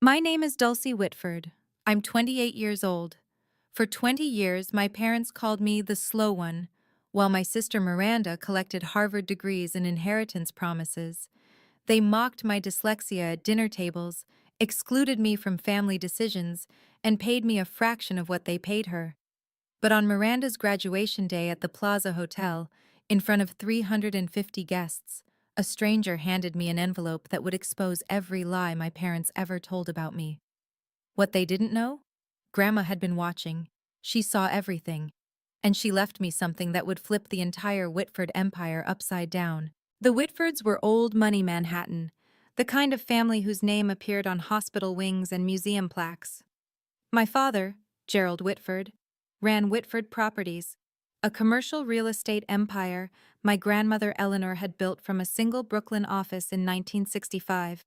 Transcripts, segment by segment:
My name is Dulcie Whitford. I'm 28 years old. For 20 years, my parents called me the slow one, while my sister Miranda collected Harvard degrees and inheritance promises. They mocked my dyslexia at dinner tables, excluded me from family decisions, and paid me a fraction of what they paid her. But on Miranda's graduation day at the Plaza Hotel, in front of 350 guests, a stranger handed me an envelope that would expose every lie my parents ever told about me. What they didn't know? Grandma had been watching. She saw everything. And she left me something that would flip the entire Whitford empire upside down. The Whitfords were old money Manhattan, the kind of family whose name appeared on hospital wings and museum plaques. My father, Gerald Whitford, ran Whitford Properties, a commercial real estate empire my grandmother Eleanor had built from a single Brooklyn office in 1965.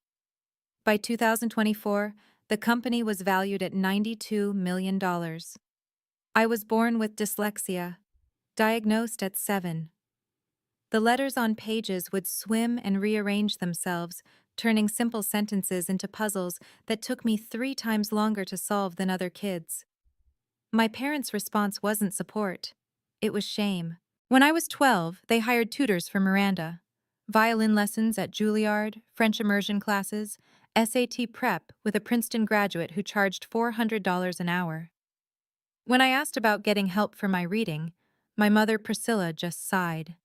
By 2024, the company was valued at $92 million. I was born with dyslexia, diagnosed at 7. The letters on pages would swim and rearrange themselves, turning simple sentences into puzzles that took me 3 times longer to solve than other kids. My parents' response wasn't support. It was shame. When I was 12, they hired tutors for Miranda. Violin lessons at Juilliard, French immersion classes, SAT prep with a Princeton graduate who charged $400 an hour. When I asked about getting help for my reading, my mother Priscilla just sighed.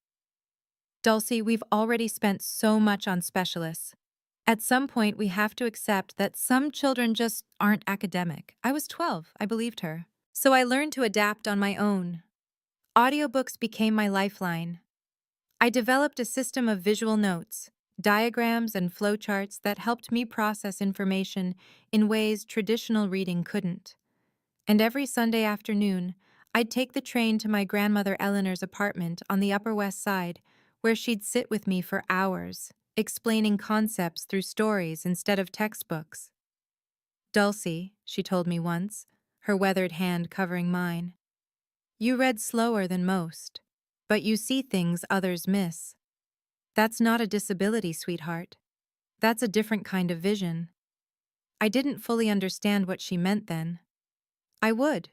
Dulcie, we've already spent so much on specialists. At some point, we have to accept that some children just aren't academic. I was 12, I believed her. So I learned to adapt on my own. Audiobooks became my lifeline. I developed a system of visual notes, diagrams, and flowcharts that helped me process information in ways traditional reading couldn't. And every Sunday afternoon, I'd take the train to my grandmother Eleanor's apartment on the Upper West Side, where she'd sit with me for hours, explaining concepts through stories instead of textbooks. Dulcie, she told me once, her weathered hand covering mine, you read slower than most, but you see things others miss. That's not a disability, sweetheart. That's a different kind of vision. I didn't fully understand what she meant then. I would,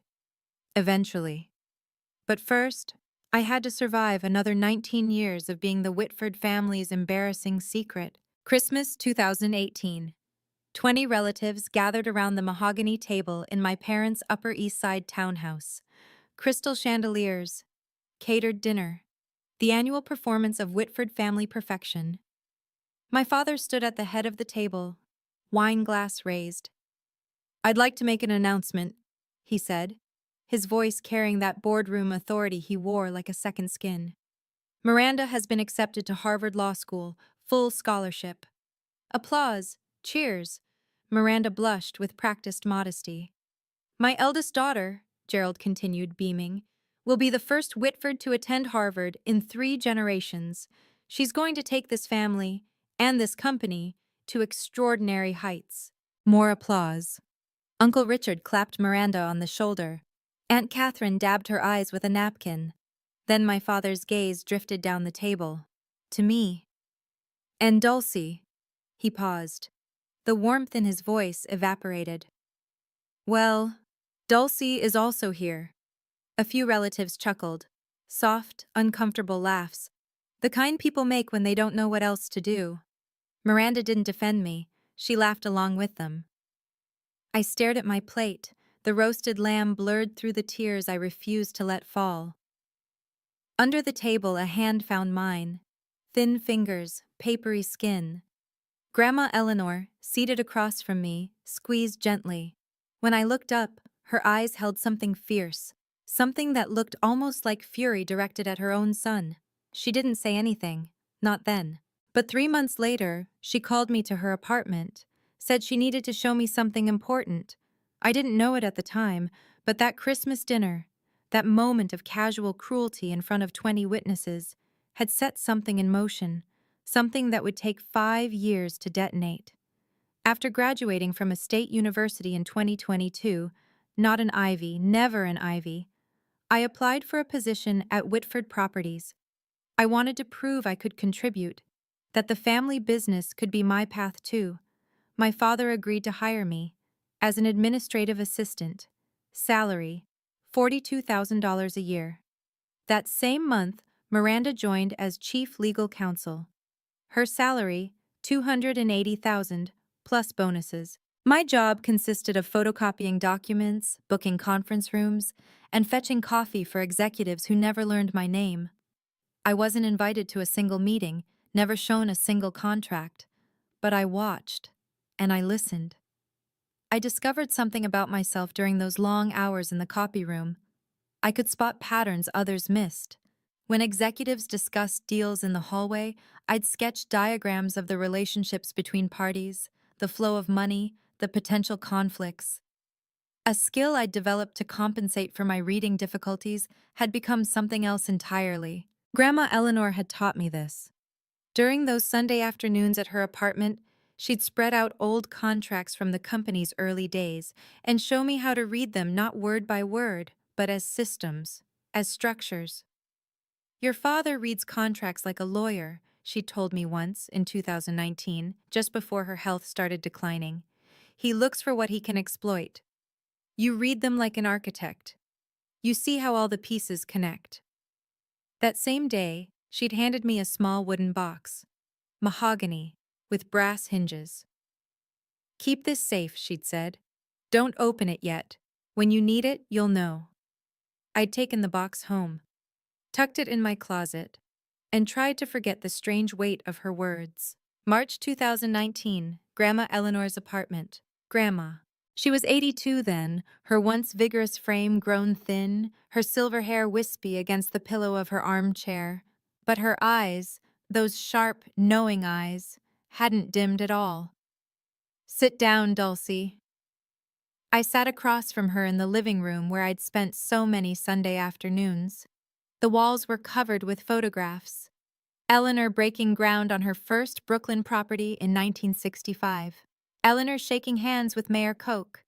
eventually. But first, I had to survive another 19 years of being the Whitford family's embarrassing secret. Christmas 2018. 20 relatives gathered around the mahogany table in my parents' Upper East Side townhouse. Crystal chandeliers, catered dinner, the annual performance of Whitford family perfection. My father stood at the head of the table, wine glass raised. I'd like to make an announcement, he said, his voice carrying that boardroom authority he wore like a second skin. Miranda has been accepted to Harvard Law School, full scholarship. Applause, cheers. Miranda blushed with practiced modesty. My eldest daughter, Gerald continued, beaming, will be the first Whitford to attend Harvard in 3 generations. She's going to take this family, and this company, to extraordinary heights. More applause. Uncle Richard clapped Miranda on the shoulder. Aunt Catherine dabbed her eyes with a napkin. Then my father's gaze drifted down the table. To me. And Dulcie. He paused. The warmth in his voice evaporated. Well, Dulcie is also here. A few relatives chuckled. Soft, uncomfortable laughs. The kind people make when they don't know what else to do. Miranda didn't defend me. She laughed along with them. I stared at my plate, the roasted lamb blurred through the tears I refused to let fall. Under the table, a hand found mine. Thin fingers, papery skin. Grandma Eleanor, seated across from me, squeezed gently. When I looked up, her eyes held something fierce, something that looked almost like fury directed at her own son. She didn't say anything, not then. But 3 months later, she called me to her apartment, said she needed to show me something important. I didn't know it at the time, but that Christmas dinner, that moment of casual cruelty in front of 20 witnesses, had set something in motion, something that would take 5 years to detonate. After graduating from a state university in 2022, not an Ivy, never an Ivy, I applied for a position at Whitford Properties. I wanted to prove I could contribute, that the family business could be my path too. My father agreed to hire me as an administrative assistant. Salary, $42,000 a year. That same month, Miranda joined as chief legal counsel. Her salary, $280,000 plus bonuses. My job consisted of photocopying documents, booking conference rooms, and fetching coffee for executives who never learned my name. I wasn't invited to a single meeting, never shown a single contract, but I watched, and I listened. I discovered something about myself during those long hours in the copy room. I could spot patterns others missed. When executives discussed deals in the hallway, I'd sketch diagrams of the relationships between parties, the flow of money, the potential conflicts. A skill I'd developed to compensate for my reading difficulties had become something else entirely. Grandma Eleanor had taught me this. During those Sunday afternoons at her apartment, she'd spread out old contracts from the company's early days and show me how to read them not word by word, but as systems, as structures. Your father reads contracts like a lawyer, she told me once in 2019, just before her health started declining. He looks for what he can exploit. You read them like an architect. You see how all the pieces connect. That same day, she'd handed me a small wooden box, mahogany, with brass hinges. Keep this safe, she'd said. Don't open it yet. When you need it, you'll know. I'd taken the box home, tucked it in my closet, and tried to forget the strange weight of her words. March 2019, Grandma Eleanor's apartment. Grandma. She was 82 then, her once vigorous frame grown thin, her silver hair wispy against the pillow of her armchair. But her eyes, those sharp, knowing eyes, hadn't dimmed at all. Sit down, Dulcie. I sat across from her in the living room where I'd spent so many Sunday afternoons. The walls were covered with photographs. Eleanor breaking ground on her first Brooklyn property in 1965. Eleanor shaking hands with Mayor Koch.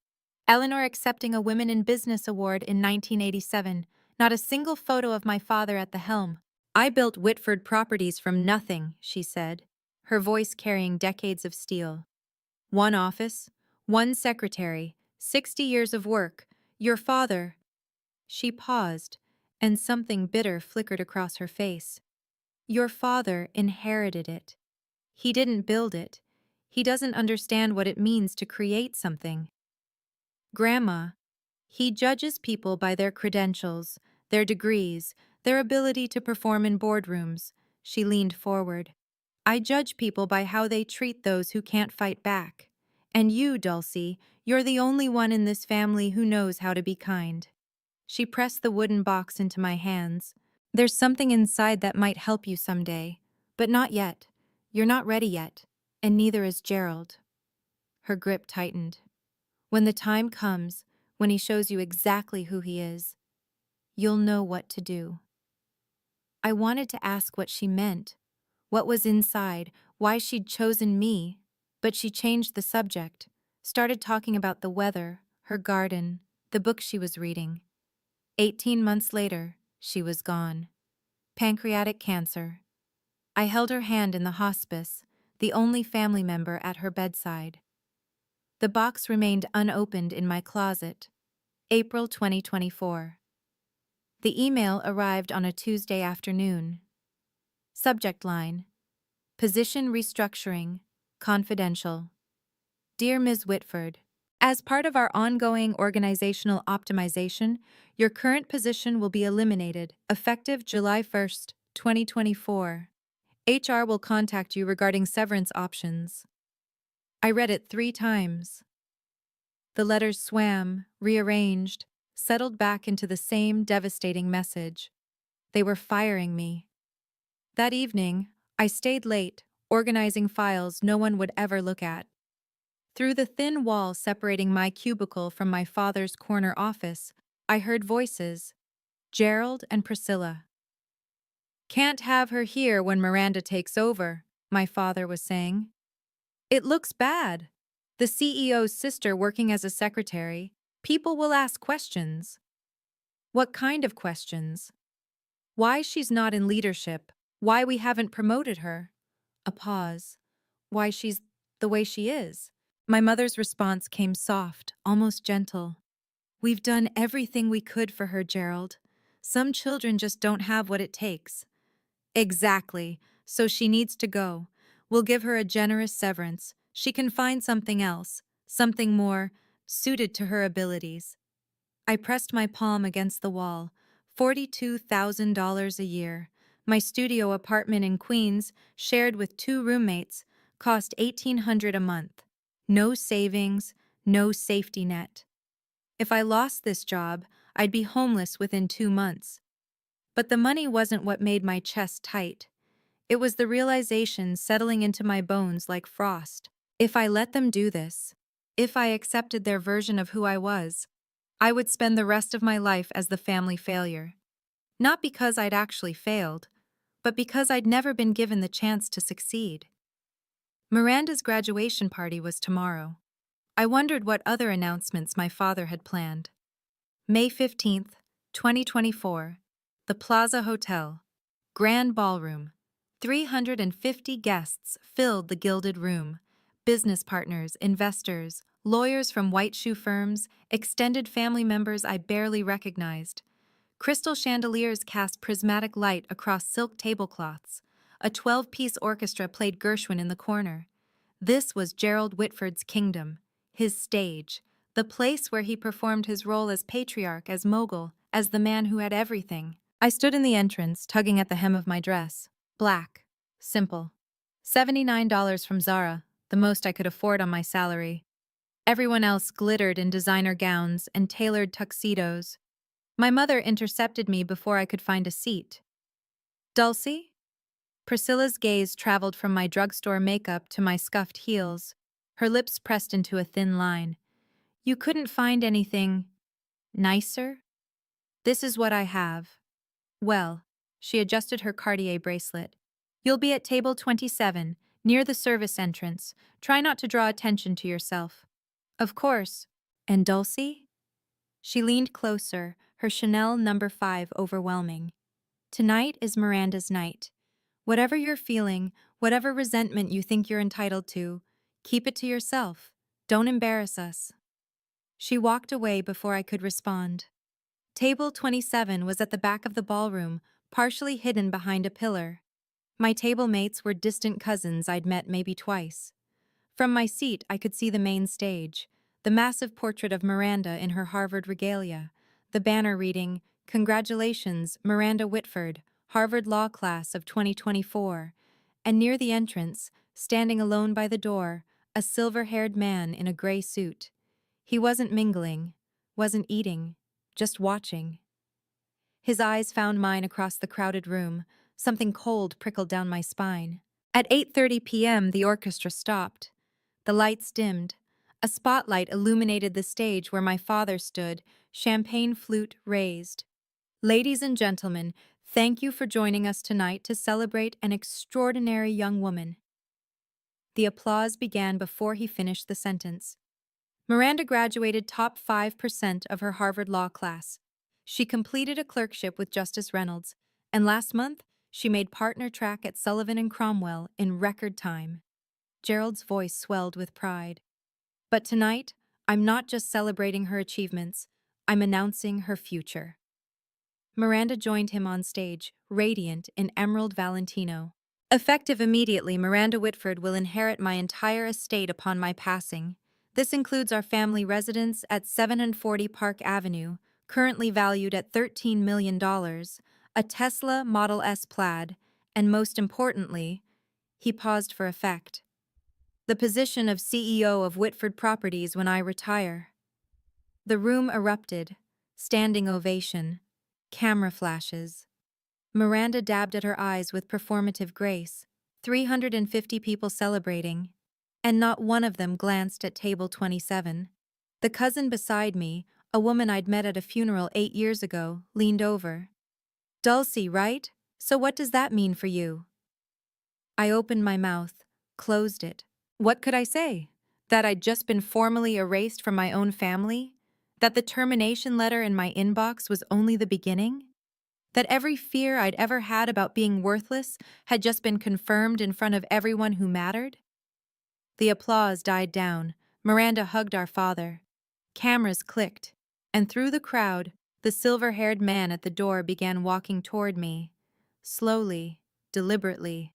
Eleanor accepting a Women in Business Award in 1987. Not a single photo of my father at the helm. I built Whitford Properties from nothing, she said, her voice carrying decades of steel. One office, one secretary, 60 years of work. Your father. She paused, and something bitter flickered across her face. Your father inherited it. He didn't build it. He doesn't understand what it means to create something. Grandma, he judges people by their credentials, their degrees, their ability to perform in boardrooms. She leaned forward. I judge people by how they treat those who can't fight back. And you, Dulcie, you're the only one in this family who knows how to be kind. She pressed the wooden box into my hands. There's something inside that might help you someday, but not yet. You're not ready yet, and neither is Gerald. Her grip tightened. When the time comes, when he shows you exactly who he is, you'll know what to do. I wanted to ask what she meant, what was inside, why she'd chosen me, but she changed the subject, started talking about the weather, her garden, the book she was reading. 18 months later, she was gone. Pancreatic cancer. I held her hand in the hospice, the only family member at her bedside. The box remained unopened in my closet. April 2024. The email arrived on a Tuesday afternoon. Subject line: Position restructuring, confidential. Dear Ms. Whitford, as part of our ongoing organizational optimization, your current position will be eliminated, effective July 1st, 2024. HR will contact you regarding severance options. I read it 3 times. The letters swam, rearranged, settled back into the same devastating message. They were firing me. That evening, I stayed late, organizing files no one would ever look at. Through the thin wall separating my cubicle from my father's corner office, I heard voices. Gerald and Priscilla. Can't have her here when Miranda takes over, my father was saying. It looks bad. The CEO's sister working as a secretary. People will ask questions. What kind of questions? Why she's not in leadership, why we haven't promoted her. A pause. Why she's the way she is. My mother's response came soft, almost gentle. "We've done everything we could for her, Gerald. Some children just don't have what it takes." "Exactly. So she needs to go. We'll give her a generous severance. She can find something else, something more suited to her abilities." I pressed my palm against the wall. $42,000 a year. My studio apartment in Queens, shared with two roommates, cost $1,800 a month. No savings, no safety net. If I lost this job, I'd be homeless within 2 months. But the money wasn't what made my chest tight. It was the realization settling into my bones like frost. If I let them do this, if I accepted their version of who I was, I would spend the rest of my life as the family failure. Not because I'd actually failed, but because I'd never been given the chance to succeed. Miranda's graduation party was tomorrow. I wondered what other announcements my father had planned. May 15th, 2024. The Plaza Hotel. Grand Ballroom. 350 guests filled the gilded room. Business partners, investors, lawyers from white shoe firms, extended family members I barely recognized. Crystal chandeliers cast prismatic light across silk tablecloths. A 12-piece orchestra played Gershwin in the corner. This was Gerald Whitford's kingdom, his stage, the place where he performed his role as patriarch, as mogul, as the man who had everything. I stood in the entrance, tugging at the hem of my dress. Black. Simple. $79 from Zara, the most I could afford on my salary. Everyone else glittered in designer gowns and tailored tuxedos. My mother intercepted me before I could find a seat. "Dulcie?" Priscilla's gaze traveled from my drugstore makeup to my scuffed heels, her lips pressed into a thin line. "You couldn't find anything nicer? This is what I have." "Well," she adjusted her Cartier bracelet. "You'll be at table 27, near the service entrance. Try not to draw attention to yourself." "Of course." "And Dulcie?" She leaned closer, her Chanel No. 5 overwhelming. "Tonight is Miranda's night. Whatever you're feeling, whatever resentment you think you're entitled to, keep it to yourself. Don't embarrass us." She walked away before I could respond. Table 27 was at the back of the ballroom, partially hidden behind a pillar. My table mates were distant cousins I'd met maybe twice. From my seat, I could see the main stage, the massive portrait of Miranda in her Harvard regalia, the banner reading, "Congratulations, Miranda Whitford, Harvard Law Class of 2024, and near the entrance, standing alone by the door, a silver-haired man in a gray suit. He wasn't mingling, wasn't eating, just watching. His eyes found mine across the crowded room. Something cold prickled down my spine. At 8:30 p.m., the orchestra stopped. The lights dimmed. A spotlight illuminated the stage where my father stood, champagne flute raised. "Ladies and gentlemen, thank you for joining us tonight to celebrate an extraordinary young woman." The applause began before he finished the sentence. Miranda graduated top 5% of her Harvard Law class. She completed a clerkship with Justice Reynolds, and last month, she made partner track at Sullivan and Cromwell in record time. Gerald's voice swelled with pride. "But tonight, I'm not just celebrating her achievements, I'm announcing her future." Miranda joined him on stage, radiant in emerald Valentino. "Effective immediately, Miranda Whitford will inherit my entire estate upon my passing. This includes our family residence at 740 Park Avenue, currently valued at $13 million, a Tesla Model S Plaid, and most importantly," he paused for effect, "the position of CEO of Whitford Properties when I retire." The room erupted. Standing ovation. Camera flashes. Miranda dabbed at her eyes with performative grace. 350 people celebrating. And not one of them glanced at table 27. The cousin beside me, a woman I'd met at a funeral 8 years ago, leaned over. "Dulcie, right? So what does that mean for you?" I opened my mouth, closed it. What could I say? That I'd just been formally erased from my own family? That the termination letter in my inbox was only the beginning? That every fear I'd ever had about being worthless had just been confirmed in front of everyone who mattered? The applause died down, Miranda hugged our father. Cameras clicked, and through the crowd, the silver-haired man at the door began walking toward me, slowly, deliberately,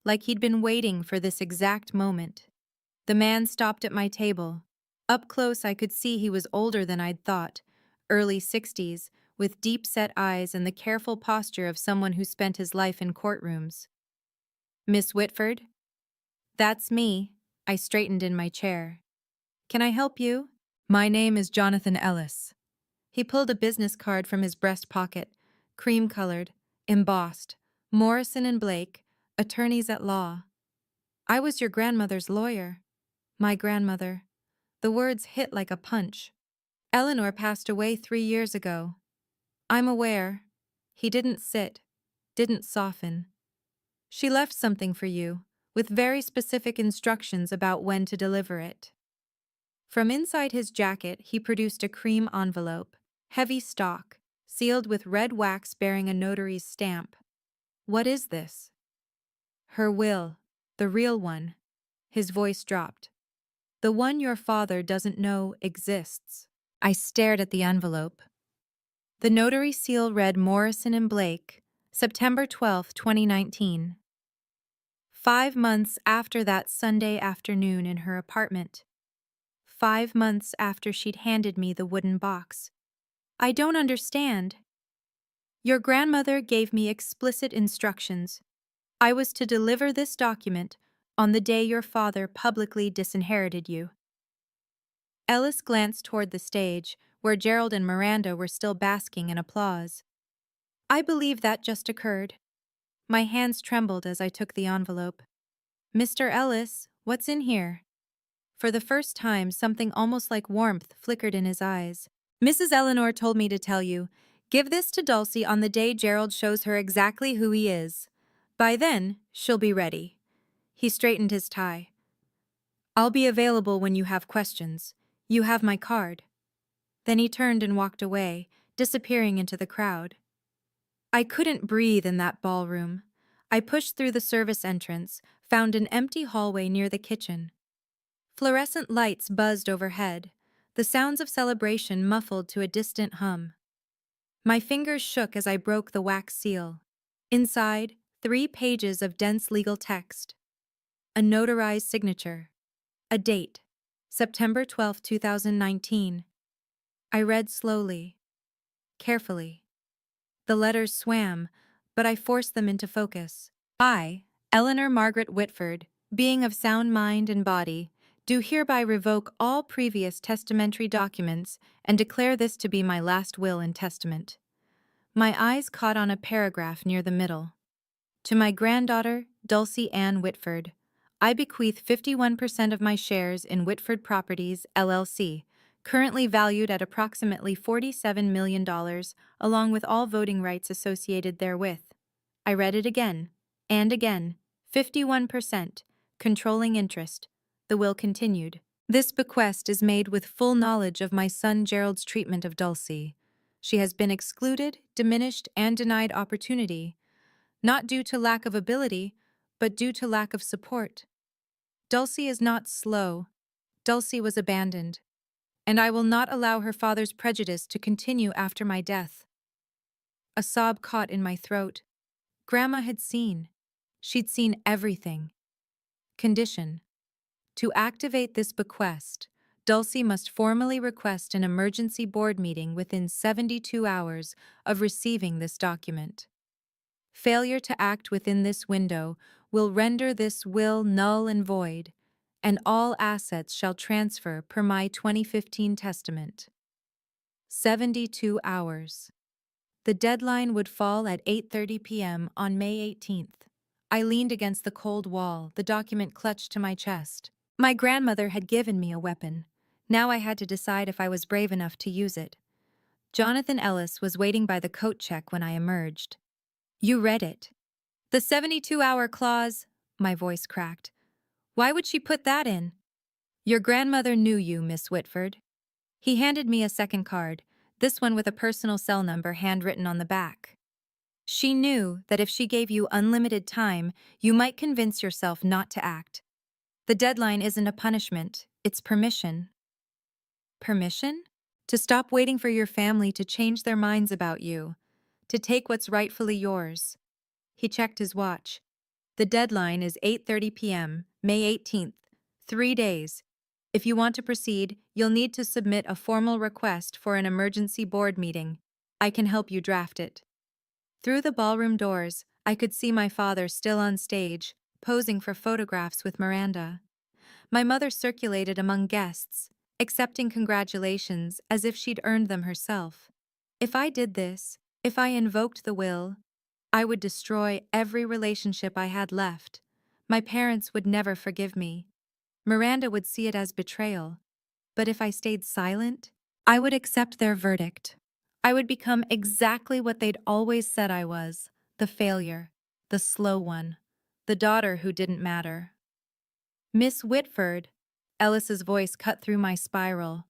like he'd been waiting for this exact moment. The man stopped at my table. Up close, I could see he was older than I'd thought, early 60s, with deep-set eyes and the careful posture of someone who spent his life in courtrooms. "Miss Whitford?" "That's me." I straightened in my chair. "Can I help you?" "My name is Jonathan Ellis." He pulled a business card from his breast pocket, cream-colored, embossed. "Morrison and Blake, attorneys at law." "I was your grandmother's lawyer." "My grandmother." The words hit like a punch. "Eleanor passed away 3 years ago." "I'm aware." He didn't sit, didn't soften. "She left something for you, with very specific instructions about when to deliver it." From inside his jacket, he produced a cream envelope, heavy stock, sealed with red wax bearing a notary's stamp. "What is this?" "Her will, the real one." His voice dropped. "The one your father doesn't know exists." I stared at the envelope. The notary seal read Morrison and Blake, September 12, 2019. 5 months after that Sunday afternoon in her apartment. 5 months after she'd handed me the wooden box. "I don't understand." "Your grandmother gave me explicit instructions. I was to deliver this document on the day your father publicly disinherited you." Ellis glanced toward the stage, where Gerald and Miranda were still basking in applause. "I believe that just occurred." My hands trembled as I took the envelope. "Mr. Ellis, what's in here?" For the first time, something almost like warmth flickered in his eyes. "Mrs. Eleanor told me to tell you, give this to Dulcie on the day Gerald shows her exactly who he is. By then, she'll be ready." He straightened his tie. "I'll be available when you have questions. You have my card." Then he turned and walked away, disappearing into the crowd. I couldn't breathe in that ballroom. I pushed through the service entrance, found an empty hallway near the kitchen. Fluorescent lights buzzed overhead, the sounds of celebration muffled to a distant hum. My fingers shook as I broke the wax seal. Inside, 3 pages of dense legal text. A notarized signature. A date. September 12, 2019. I read slowly, carefully. The letters swam, but I forced them into focus. "I, Eleanor Margaret Whitford, being of sound mind and body, do hereby revoke all previous testamentary documents and declare this to be my last will and testament." My eyes caught on a paragraph near the middle. "To my granddaughter, Dulcie Ann Whitford, I bequeath 51% of my shares in Whitford Properties, LLC, currently valued at approximately $47 million, along with all voting rights associated therewith." I read it again, and again. 51%, controlling interest. The will continued. "This bequest is made with full knowledge of my son Gerald's treatment of Dulcie. She has been excluded, diminished, and denied opportunity, not due to lack of ability, but due to lack of support. Dulcie is not slow. Dulcie was abandoned, and I will not allow her father's prejudice to continue after my death." A sob caught in my throat. Grandma had seen. She'd seen everything. Condition: to activate this bequest, Dulcie must formally request an emergency board meeting within 72 hours of receiving this document. Failure to act within this window will render this will null and void, and all assets shall transfer per my 2015 testament. 72 hours. The deadline would fall at 8:30 p.m. on May 18th. I leaned against the cold wall, the document clutched to my chest. My grandmother had given me a weapon. Now I had to decide if I was brave enough to use it. Jonathan Ellis was waiting by the coat check when I emerged. "You read it." "The 72-hour clause," my voice cracked. "Why would she put that in?" "Your grandmother knew you, Miss Whitford." He handed me a second card, this one with a personal cell number handwritten on the back. "She knew that if she gave you unlimited time, you might convince yourself not to act. The deadline isn't a punishment, it's permission. Permission? To stop waiting for your family to change their minds about you, to take what's rightfully yours. He checked his watch. The deadline is 8:30 p.m., May 18th. 3 days. If you want to proceed, you'll need to submit a formal request for an emergency board meeting. I can help you draft it. Through the ballroom doors, I could see my father still on stage, posing for photographs with Miranda. My mother circulated among guests, accepting congratulations as if she'd earned them herself. If I did this, if I invoked the will, I would destroy every relationship I had left. My parents would never forgive me. Miranda would see it as betrayal. But if I stayed silent, I would accept their verdict. I would become exactly what they'd always said I was, the failure, the slow one, the daughter who didn't matter. Miss Whitford, Ellis's voice cut through my spiral.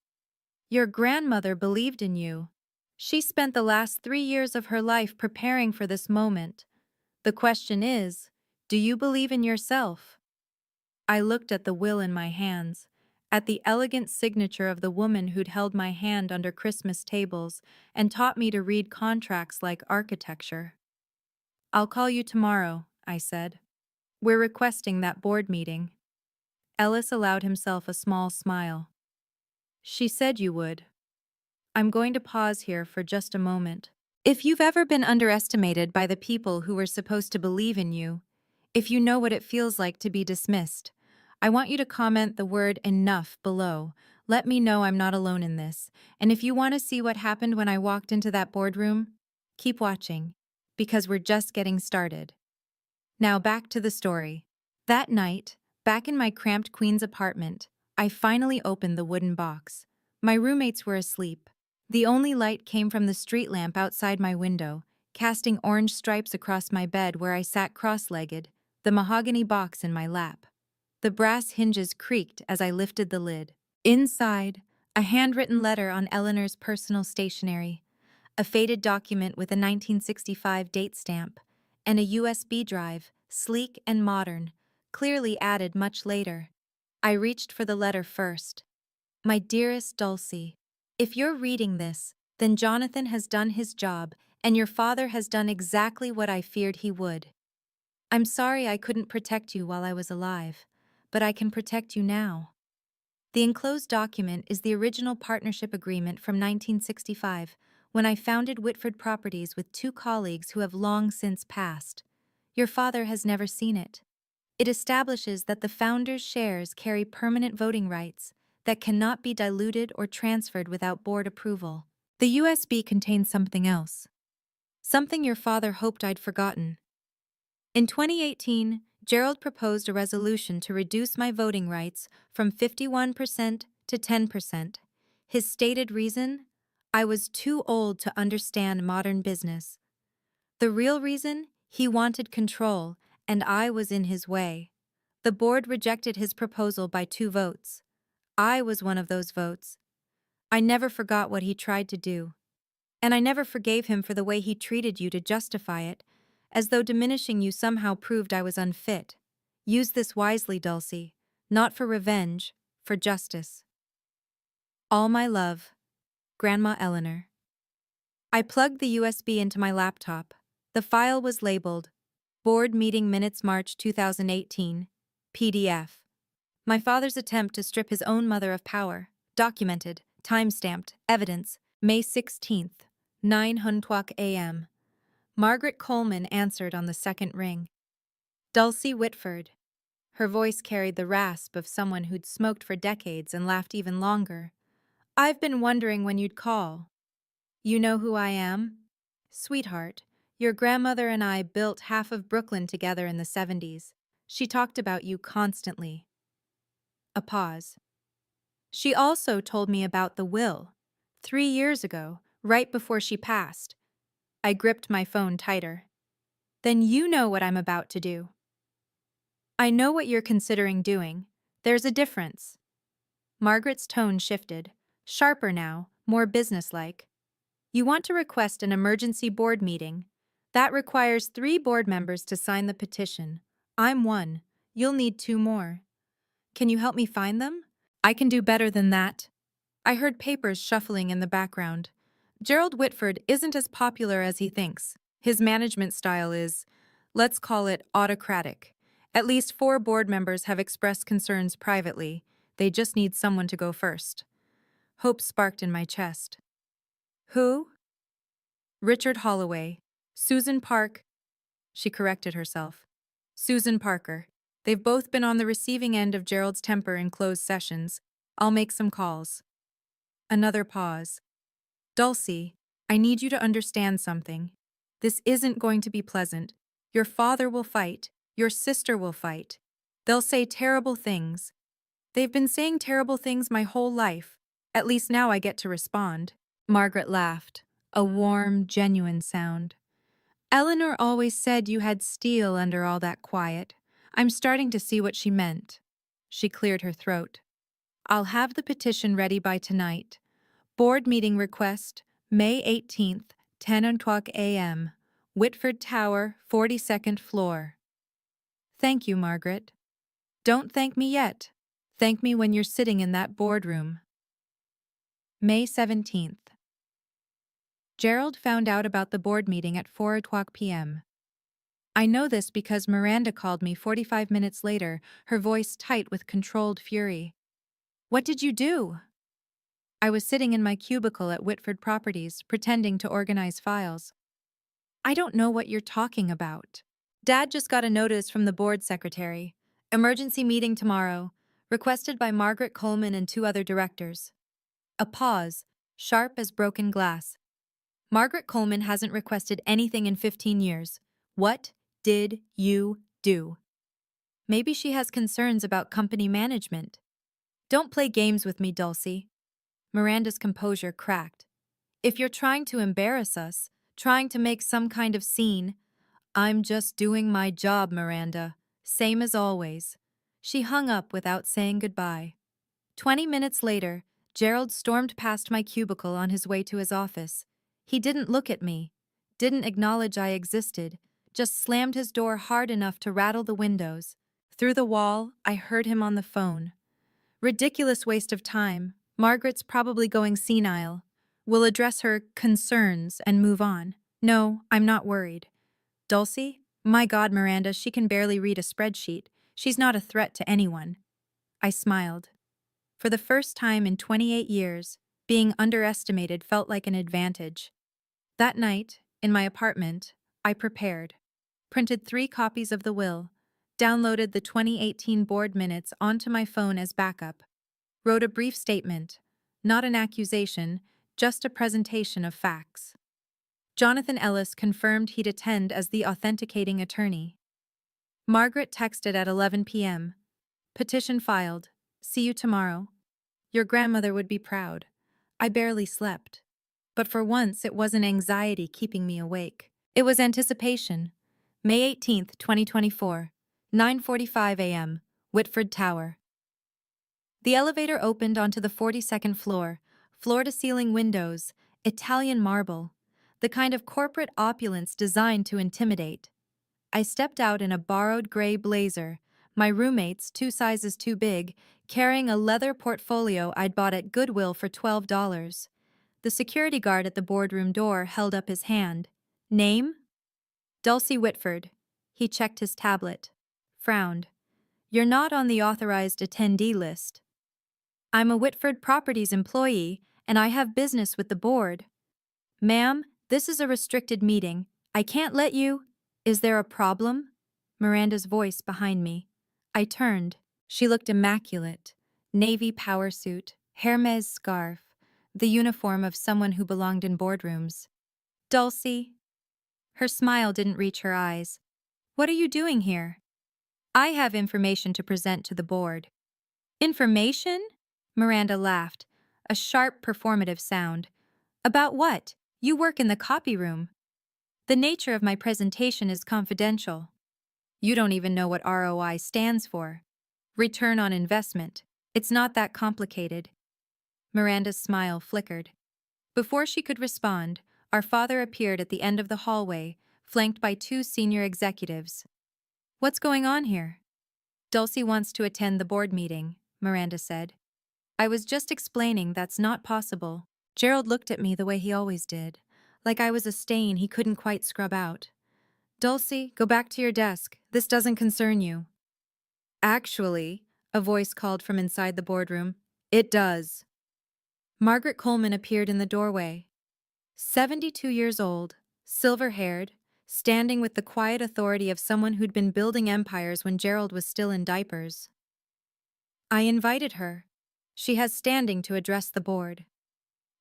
Your grandmother believed in you. She spent the last 3 years of her life preparing for this moment. The question is, do you believe in yourself? I looked at the will in my hands, at the elegant signature of the woman who'd held my hand under Christmas tables and taught me to read contracts like architecture. I'll call you tomorrow, I said. We're requesting that board meeting. Ellis allowed himself a small smile. She said you would. I'm going to pause here for just a moment. If you've ever been underestimated by the people who were supposed to believe in you, if you know what it feels like to be dismissed, I want you to comment the word enough below. Let me know I'm not alone in this. And if you want to see what happened when I walked into that boardroom, keep watching, because we're just getting started. Now back to the story. That night, back in my cramped Queens apartment, I finally opened the wooden box. My roommates were asleep. The only light came from the street lamp outside my window, casting orange stripes across my bed where I sat cross-legged, the mahogany box in my lap. The brass hinges creaked as I lifted the lid. Inside, a handwritten letter on Eleanor's personal stationery, a faded document with a 1965 date stamp, and a USB drive, sleek and modern, clearly added much later. I reached for the letter first. My dearest Dulcie, if you're reading this, then Jonathan has done his job, and your father has done exactly what I feared he would. I'm sorry I couldn't protect you while I was alive, but I can protect you now. The enclosed document is the original partnership agreement from 1965, when I founded Whitford Properties with 2 colleagues who have long since passed. Your father has never seen it. It establishes that the founder's shares carry permanent voting rights that cannot be diluted or transferred without board approval. The USB contains something else. Something your father hoped I'd forgotten. In 2018, Gerald proposed a resolution to reduce my voting rights from 51% to 10%. His stated reason? I was too old to understand modern business. The real reason? He wanted control, and I was in his way. The board rejected his proposal by 2 votes. I was one of those votes. I never forgot what he tried to do. And I never forgave him for the way he treated you to justify it, as though diminishing you somehow proved I was unfit. Use this wisely, Dulcie. Not for revenge, for justice. All my love, Grandma Eleanor. I plugged the USB into my laptop. The file was labeled Board Meeting Minutes March 2018, PDF. My father's attempt to strip his own mother of power. Documented, time-stamped, evidence, May 16th, 9:00 a.m. Margaret Coleman answered on the second ring. Dulcie Whitford. Her voice carried the rasp of someone who'd smoked for decades and laughed even longer. I've been wondering when you'd call. You know who I am? Sweetheart, your grandmother and I built half of Brooklyn together in the 70s. She talked about you constantly. A pause. She also told me about the will. 3 years ago, right before she passed. I gripped my phone tighter. Then you know what I'm about to do. I know what you're considering doing. There's a difference. Margaret's tone shifted, sharper now, more businesslike. You want to request an emergency board meeting. That requires 3 board members to sign the petition. I'm one. You'll need 2 more. Can you help me find them? I can do better than that. I heard papers shuffling in the background. Gerald Whitford isn't as popular as he thinks. His management style is, let's call it autocratic. At least 4 board members have expressed concerns privately. They just need someone to go first. Hope sparked in my chest. Who? Richard Holloway. Susan Park. She corrected herself. Susan Parker. They've both been on the receiving end of Gerald's temper in closed sessions. I'll make some calls. Another pause. Dulcie, I need you to understand something. This isn't going to be pleasant. Your father will fight. Your sister will fight. They'll say terrible things. They've been saying terrible things my whole life. At least now I get to respond. Margaret laughed, a warm, genuine sound. Eleanor always said you had steel under all that quiet. I'm starting to see what she meant. She cleared her throat. I'll have the petition ready by tonight. Board meeting request, May 18th, 10 o'clock a.m., Whitford Tower, 42nd floor. Thank you, Margaret. Don't thank me yet. Thank me when you're sitting in that boardroom. May 17th. Gerald found out about the board meeting at 4 o'clock p.m. I know this because Miranda called me 45 minutes later, her voice tight with controlled fury. What did you do? I was sitting in my cubicle at Whitford Properties, pretending to organize files. I don't know what you're talking about. Dad just got a notice from the board secretary. Emergency meeting tomorrow, requested by Margaret Coleman and 2 other directors. A pause, sharp as broken glass. Margaret Coleman hasn't requested anything in 15 years. What did you do? Maybe she has concerns about company management. Don't play games with me, Dulcie. Miranda's composure cracked. If you're trying to embarrass us, trying to make some kind of scene, I'm just doing my job, Miranda. Same as always. She hung up without saying goodbye. 20 minutes later, Gerald stormed past my cubicle on his way to his office. He didn't look at me, didn't acknowledge I existed, just slammed his door hard enough to rattle the windows. Through the wall, I heard him on the phone. Ridiculous waste of time. Margaret's probably going senile. We'll address her concerns and move on. No, I'm not worried. Dulcie? My God, Miranda, she can barely read a spreadsheet. She's not a threat to anyone. I smiled. For the first time in 28 years, being underestimated felt like an advantage. That night, in my apartment, I prepared. Printed 3 copies of the will. Downloaded the 2018 board minutes onto my phone as backup. Wrote a brief statement. Not an accusation, just a presentation of facts. Jonathan Ellis confirmed he'd attend as the authenticating attorney. Margaret texted at 11 p.m. Petition filed. See you tomorrow. Your grandmother would be proud. I barely slept. But for once, it wasn't anxiety keeping me awake. It was anticipation. May 18th, 2024, 9:45 a.m., Whitford Tower. The elevator opened onto the 42nd floor, floor-to-ceiling windows, Italian marble, the kind of corporate opulence designed to intimidate. I stepped out in a borrowed gray blazer, my roommates 2 sizes too big, carrying a leather portfolio I'd bought at Goodwill for $12. The security guard at the boardroom door held up his hand. Name? Dulcie Whitford. He checked his tablet. Frowned. You're not on the authorized attendee list. I'm a Whitford Properties employee, and I have business with the board. Ma'am, this is a restricted meeting. I can't let you. Is there a problem? Miranda's voice behind me. I turned. She looked immaculate. Navy power suit, Hermes scarf, the uniform of someone who belonged in boardrooms. Dulcie. Her smile didn't reach her eyes. What are you doing here? I have information to present to the board. Information? Miranda laughed, a sharp performative sound. About what? You work in the copy room. The nature of my presentation is confidential. You don't even know what ROI stands for. Return on investment. It's not that complicated. Miranda's smile flickered. Before she could respond, our father appeared at the end of the hallway, flanked by 2 senior executives. What's going on here? Dulcie wants to attend the board meeting, Miranda said. I was just explaining that's not possible. Gerald looked at me the way he always did, like I was a stain he couldn't quite scrub out. Dulcie, go back to your desk. This doesn't concern you. Actually, a voice called from inside the boardroom, it does. Margaret Coleman appeared in the doorway. 72 years old, silver-haired, standing with the quiet authority of someone who'd been building empires when Gerald was still in diapers. I invited her. She has standing to address the board.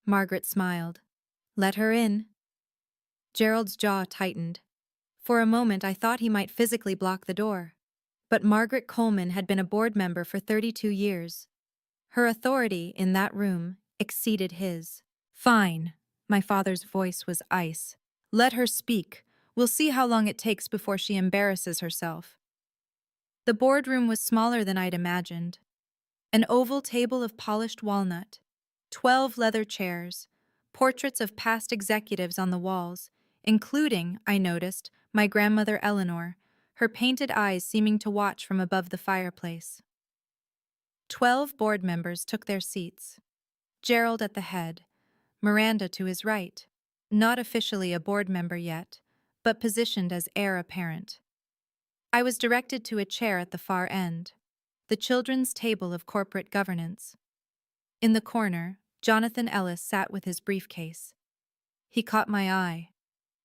Margaret smiled. Let her in. Gerald's jaw tightened. For a moment I thought he might physically block the door. But Margaret Coleman had been a board member for 32 years. Her authority in that room exceeded his. Fine. My father's voice was ice. Let her speak. We'll see how long it takes before she embarrasses herself. The boardroom was smaller than I'd imagined. An oval table of polished walnut, 12 leather chairs, portraits of past executives on the walls, including, I noticed, my grandmother Eleanor, her painted eyes seeming to watch from above the fireplace. 12 board members took their seats. Gerald at the head, Miranda to his right, not officially a board member yet, but positioned as heir apparent. I was directed to a chair at the far end, the children's table of corporate governance. In the corner, Jonathan Ellis sat with his briefcase. He caught my eye,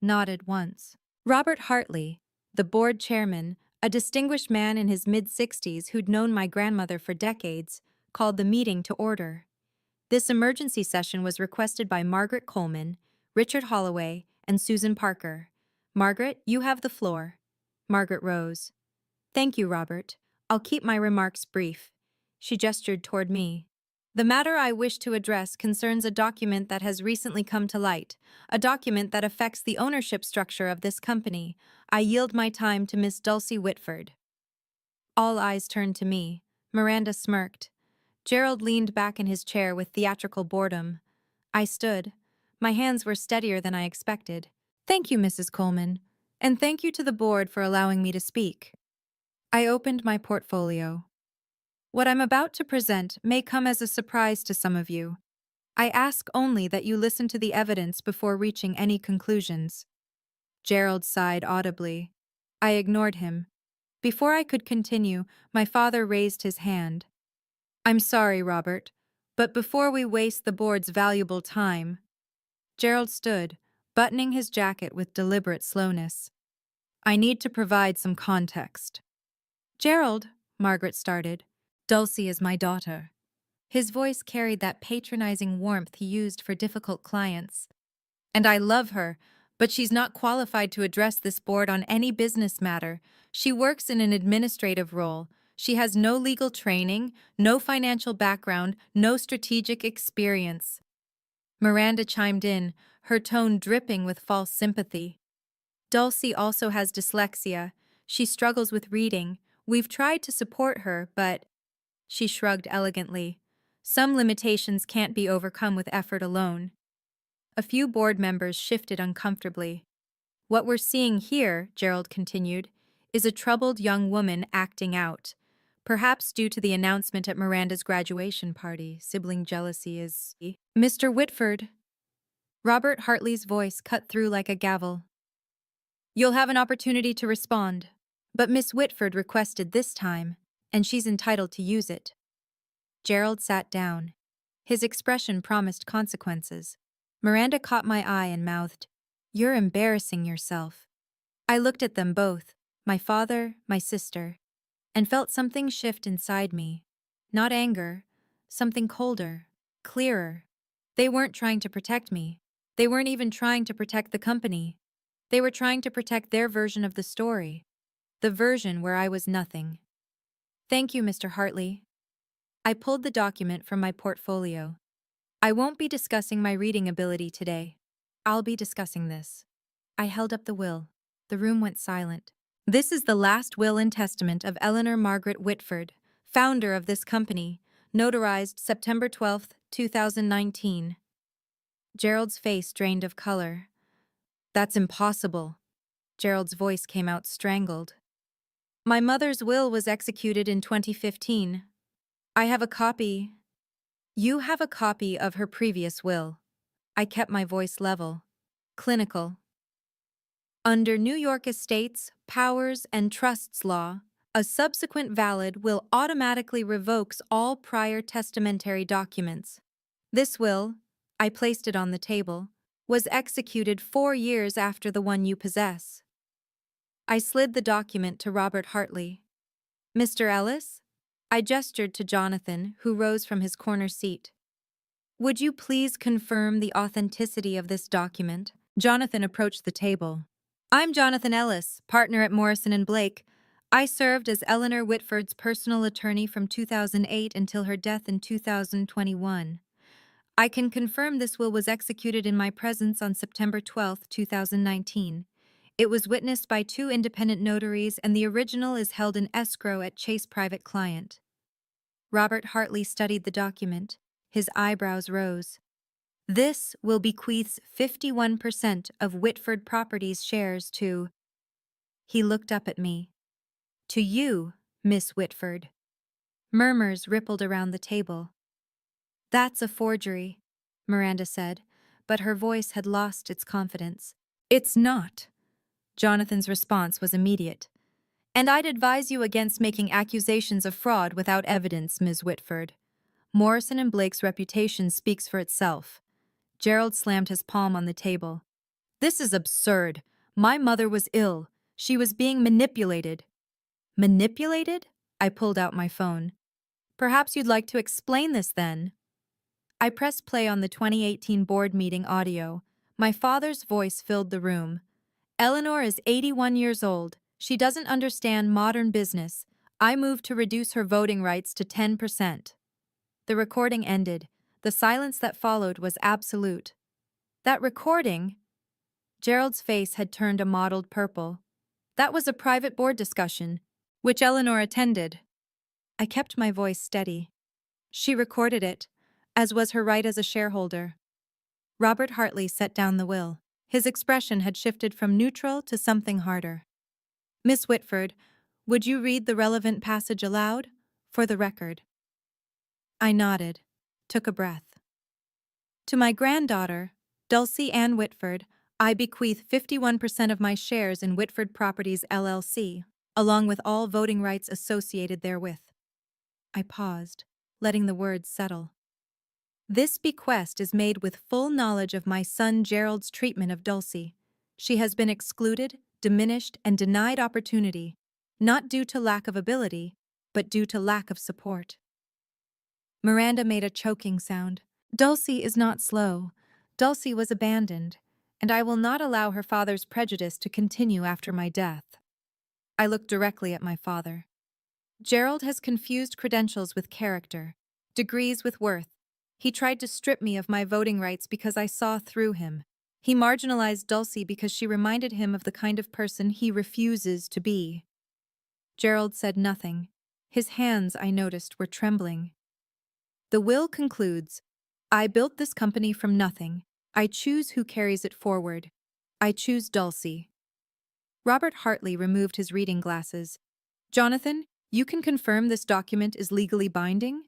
nodded once. Robert Hartley, the board chairman, a distinguished man in his mid-60s who'd known my grandmother for decades, called the meeting to order. This emergency session was requested by Margaret Coleman, Richard Holloway, and Susan Parker. Margaret, you have the floor. Margaret rose. Thank you, Robert. I'll keep my remarks brief. She gestured toward me. The matter I wish to address concerns a document that has recently come to light, a document that affects the ownership structure of this company. I yield my time to Miss Dulcie Whitford. All eyes turned to me. Miranda smirked. Gerald leaned back in his chair with theatrical boredom. I stood. My hands were steadier than I expected. Thank you, Mrs. Coleman, and thank you to the board for allowing me to speak. I opened my portfolio. What I'm about to present may come as a surprise to some of you. I ask only that you listen to the evidence before reaching any conclusions. Gerald sighed audibly. I ignored him. Before I could continue, my father raised his hand. I'm sorry, Robert, but before we waste the board's valuable time. Gerald stood, buttoning his jacket with deliberate slowness. I need to provide some context. Gerald, Margaret started. Dulcie is my daughter. His voice carried that patronizing warmth he used for difficult clients. And I love her, but she's not qualified to address this board on any business matter. She works in an administrative role. She has no legal training, no financial background, no strategic experience. Miranda chimed in, her tone dripping with false sympathy. Dulcie also has dyslexia. She struggles with reading. We've tried to support her, but... She shrugged elegantly. Some limitations can't be overcome with effort alone. A few board members shifted uncomfortably. What we're seeing here, Gerald continued, is a troubled young woman acting out. Perhaps due to the announcement at Miranda's graduation party, sibling jealousy is... Mr. Whitford. Robert Hartley's voice cut through like a gavel. You'll have an opportunity to respond, but Miss Whitford requested this time, and she's entitled to use it. Gerald sat down. His expression promised consequences. Miranda caught my eye and mouthed, You're embarrassing yourself. I looked at them both, my father, my sister, and felt something shift inside me. Not anger, something colder, clearer. They weren't trying to protect me. They weren't even trying to protect the company. They were trying to protect their version of the story, the version where I was nothing. Thank you, Mr. Hartley. I pulled the document from my portfolio. I won't be discussing my reading ability today. I'll be discussing this. I held up the will. The room went silent. This is the last will and testament of Eleanor Margaret Whitford, founder of this company, notarized September 12, 2019. Gerald's face drained of color. That's impossible. Gerald's voice came out strangled. My mother's will was executed in 2015. I have a copy. You have a copy of her previous will. I kept my voice level. Clinical. Under New York Estates, Powers, and Trusts law, a subsequent valid will automatically revokes all prior testamentary documents. This will, I placed it on the table, was executed 4 years after the one you possess. I slid the document to Robert Hartley. Mr. Ellis? I gestured to Jonathan, who rose from his corner seat. Would you please confirm the authenticity of this document? Jonathan approached the table. I'm Jonathan Ellis, partner at Morrison and Blake. I served as Eleanor Whitford's personal attorney from 2008 until her death in 2021. I can confirm this will was executed in my presence on September 12, 2019. It was witnessed by 2 independent notaries, and the original is held in escrow at Chase Private Client. Robert Hartley studied the document. His eyebrows rose. This will bequeaths 51% of Whitford Properties shares to... He looked up at me. To you, Miss Whitford. Murmurs rippled around the table. That's a forgery, Miranda said, but her voice had lost its confidence. It's not. Jonathan's response was immediate. And I'd advise you against making accusations of fraud without evidence, Ms. Whitford. Morrison and Blake's reputation speaks for itself. Gerald slammed his palm on the table. This is absurd. My mother was ill. She was being manipulated. Manipulated? I pulled out my phone. Perhaps you'd like to explain this then. I pressed play on the 2018 board meeting audio. My father's voice filled the room. Eleanor is 81 years old. She doesn't understand modern business. I moved to reduce her voting rights to 10%. The recording ended. The silence that followed was absolute. That recording? Gerald's face had turned a mottled purple. That was a private board discussion, which Eleanor attended. I kept my voice steady. She recorded it, as was her right as a shareholder. Robert Hartley set down the will. His expression had shifted from neutral to something harder. Miss Whitford, would you read the relevant passage aloud? For the record. I nodded, took a breath. To my granddaughter, Dulcie Ann Whitford, I bequeath 51% of my shares in Whitford Properties LLC, along with all voting rights associated therewith. I paused, letting the words settle. This bequest is made with full knowledge of my son Gerald's treatment of Dulcie. She has been excluded, diminished, and denied opportunity, not due to lack of ability, but due to lack of support. Miranda made a choking sound. Dulcie is not slow. Dulcie was abandoned, and I will not allow her father's prejudice to continue after my death. I looked directly at my father. Gerald has confused credentials with character, degrees with worth. He tried to strip me of my voting rights because I saw through him. He marginalized Dulcie because she reminded him of the kind of person he refuses to be. Gerald said nothing. His hands, I noticed, were trembling. The will concludes, I built this company from nothing. I choose who carries it forward. I choose Dulcie. Robert Hartley removed his reading glasses. Jonathan, you can confirm this document is legally binding?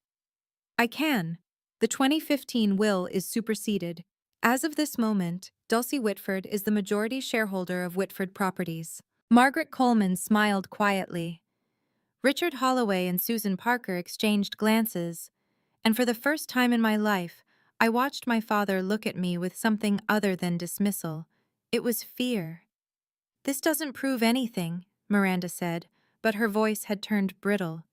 I can. The 2015 will is superseded. As of this moment, Dulcie Whitford is the majority shareholder of Whitford Properties. Margaret Coleman smiled quietly. Richard Holloway and Susan Parker exchanged glances, and for the first time in my life, I watched my father look at me with something other than dismissal. It was fear. This doesn't prove anything, Miranda said, but her voice had turned brittle.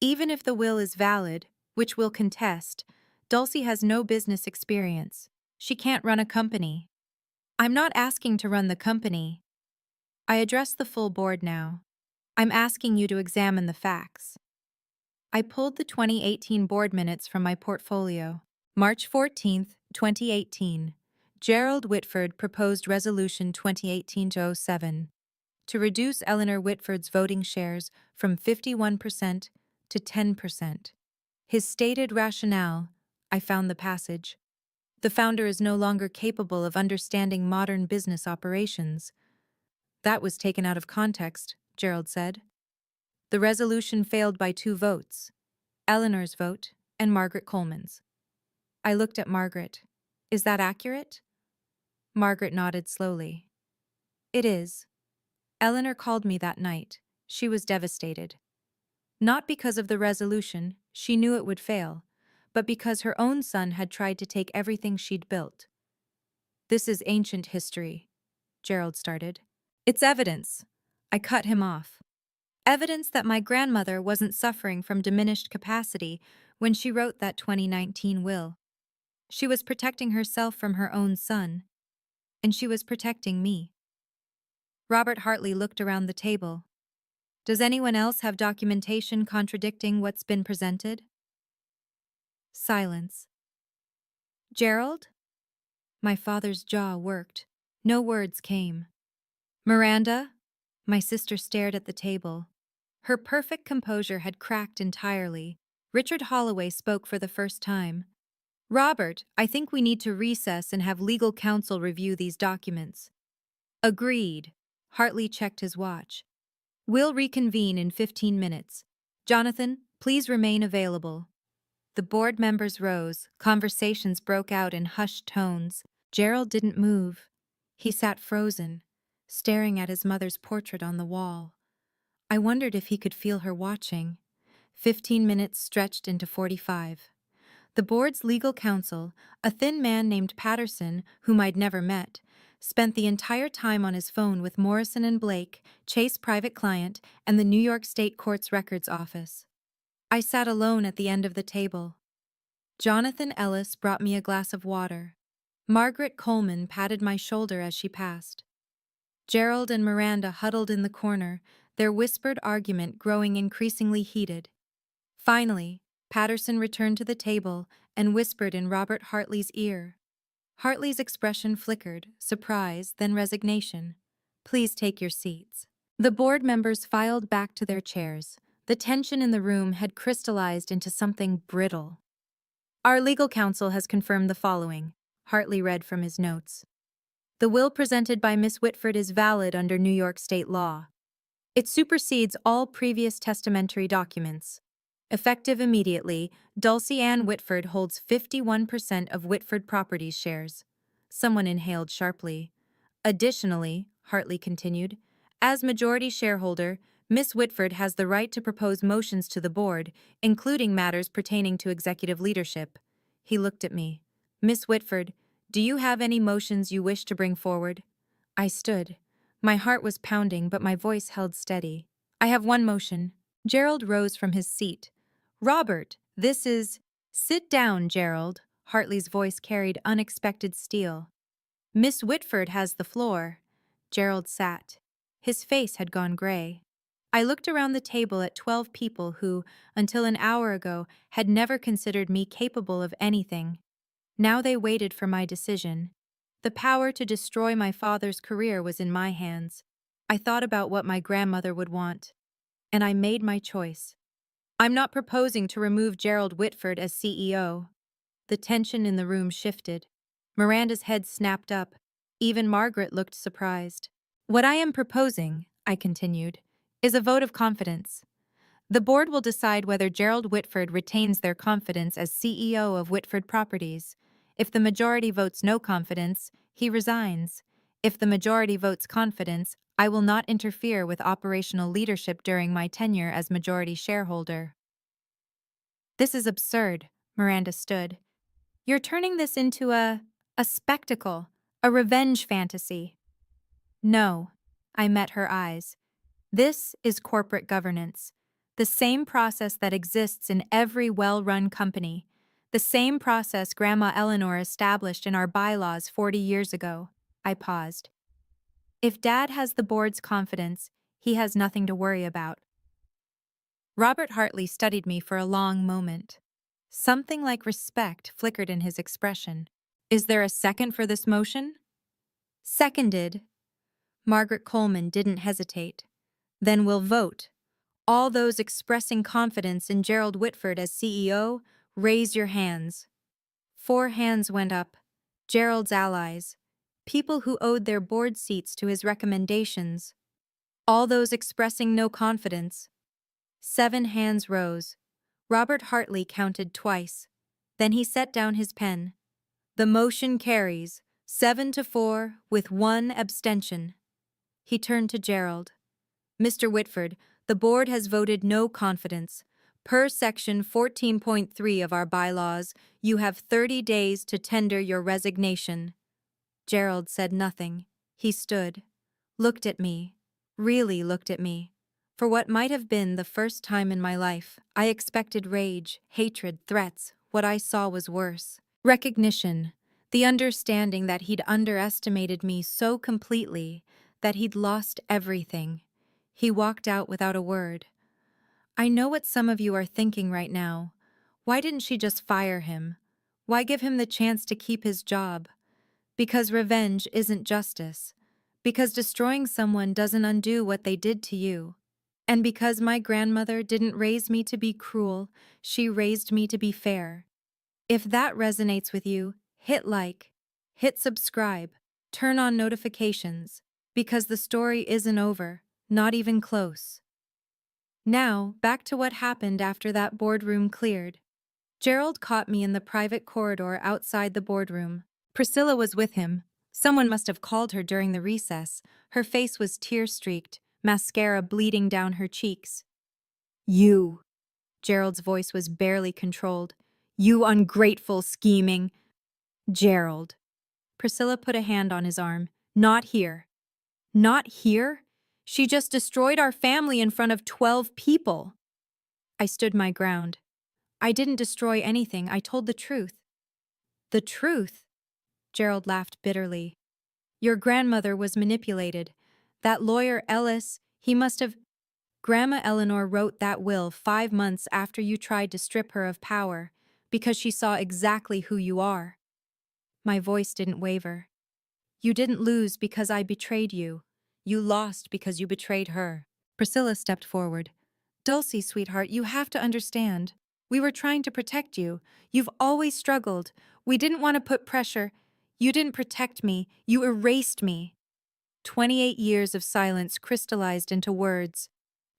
Even if the will is valid, which we'll contest, Dulcie has no business experience. She can't run a company. I'm not asking to run the company. I address the full board now. I'm asking you to examine the facts. I pulled the 2018 board minutes from my portfolio. March 14, 2018. Gerald Whitford proposed Resolution 2018-07 to reduce Eleanor Whitford's voting shares from 51% to 10%. His stated rationale, I found the passage. The founder is no longer capable of understanding modern business operations. That was taken out of context, Gerald said. The resolution failed by 2 votes, Eleanor's vote and Margaret Coleman's. I looked at Margaret. Is that accurate? Margaret nodded slowly. It is. Eleanor called me that night. She was devastated. Not because of the resolution, she knew it would fail, but because her own son had tried to take everything she'd built. This is ancient history, Gerald started. It's evidence. I cut him off. Evidence that my grandmother wasn't suffering from diminished capacity when she wrote that 2019 will. She was protecting herself from her own son, and she was protecting me. Robert Hartley looked around the table. Does anyone else have documentation contradicting what's been presented? Silence. Gerald? My father's jaw worked. No words came. Miranda? My sister stared at the table. Her perfect composure had cracked entirely. Richard Holloway spoke for the first time. Robert, I think we need to recess and have legal counsel review these documents. Agreed. Hartley checked his watch. We'll reconvene in 15 minutes. Jonathan, please remain available. The board members rose. Conversations broke out in hushed tones. Gerald didn't move. He sat frozen, staring at his mother's portrait on the wall. I wondered if he could feel her watching. 15 minutes stretched into 45. The board's legal counsel, a thin man named Patterson, whom I'd never met, spent the entire time on his phone with Morrison and Blake, Chase private client, and the New York State Court's records office. I sat alone at the end of the table. Jonathan Ellis brought me a glass of water. Margaret Coleman patted my shoulder as she passed. Gerald and Miranda huddled in the corner, their whispered argument growing increasingly heated. Finally, Patterson returned to the table and whispered in Robert Hartley's ear. Hartley's expression flickered, surprise, then resignation. Please take your seats. The board members filed back to their chairs. The tension in the room had crystallized into something brittle. Our legal counsel has confirmed the following, Hartley read from his notes. The will presented by Miss Whitford is valid under New York state law. It supersedes all previous testamentary documents. Effective immediately, Dulcie Ann Whitford holds 51% of Whitford Properties shares. Someone inhaled sharply. Additionally, Hartley continued, as majority shareholder, Miss Whitford has the right to propose motions to the board, including matters pertaining to executive leadership. He looked at me. Miss Whitford, do you have any motions you wish to bring forward? I stood. My heart was pounding, but my voice held steady. I have one motion. Gerald rose from his seat. Robert, this is... Sit down, Gerald. Hartley's voice carried unexpected steel. Miss Whitford has the floor. Gerald sat. His face had gone gray. I looked around the table at 12 people who, until an hour ago, had never considered me capable of anything. Now they waited for my decision. The power to destroy my father's career was in my hands. I thought about what my grandmother would want, and I made my choice. I'm not proposing to remove Gerald Whitford as CEO. The tension in the room shifted. Miranda's head snapped up. Even Margaret looked surprised. What I am proposing, I continued, is a vote of confidence. The board will decide whether Gerald Whitford retains their confidence as CEO of Whitford Properties. If the majority votes no confidence, he resigns. If the majority votes confidence, I will not interfere with operational leadership during my tenure as majority shareholder. This is absurd, Miranda stood. You're turning this into a spectacle, a revenge fantasy. No, I met her eyes. This is corporate governance. The same process that exists in every well-run company. The same process Grandma Eleanor established in our bylaws 40 years ago. I paused. If Dad has the board's confidence, he has nothing to worry about. Robert Hartley studied me for a long moment. Something like respect flickered in his expression. Is there a second for this motion? Seconded. Margaret Coleman didn't hesitate. Then we'll vote. All those expressing confidence in Gerald Whitford as CEO, raise your hands. 4 hands went up. Gerald's allies. People who owed their board seats to his recommendations. All those expressing no confidence. 7 hands rose. Robert Hartley counted twice. Then he set down his pen. The motion carries, 7-4, with 1 abstention. He turned to Gerald. Mr. Whitford, the board has voted no confidence. Per section 14.3 of our bylaws, you have 30 days to tender your resignation. Gerald said nothing. He stood, looked at me, really looked at me. For what might have been the first time in my life, I expected rage, hatred, threats. What I saw was worse. Recognition, the understanding that he'd underestimated me so completely that he'd lost everything. He walked out without a word. I know what some of you are thinking right now. Why didn't she just fire him? Why give him the chance to keep his job? Because revenge isn't justice. Because destroying someone doesn't undo what they did to you. And because my grandmother didn't raise me to be cruel, she raised me to be fair. If that resonates with you, hit like, hit subscribe, turn on notifications, because the story isn't over, not even close. Now, back to what happened after that boardroom cleared. Gerald caught me in the private corridor outside the boardroom. Priscilla was with him. Someone must have called her during the recess. Her face was tear-streaked, mascara bleeding down her cheeks. You. Gerald's voice was barely controlled. You ungrateful, scheming. Gerald. Priscilla put a hand on his arm. Not here. Not here? She just destroyed our family in front of 12 people. I stood my ground. I didn't destroy anything. I told the truth. The truth? Gerald laughed bitterly. Your grandmother was manipulated. That lawyer Ellis, he must have... Grandma Eleanor wrote that will 5 months after you tried to strip her of power, because she saw exactly who you are. My voice didn't waver. You didn't lose because I betrayed you. You lost because you betrayed her. Priscilla stepped forward. Dulcie, sweetheart, you have to understand. We were trying to protect you. You've always struggled. We didn't want to put pressure. You didn't protect me. You erased me. 28 years of silence crystallized into words.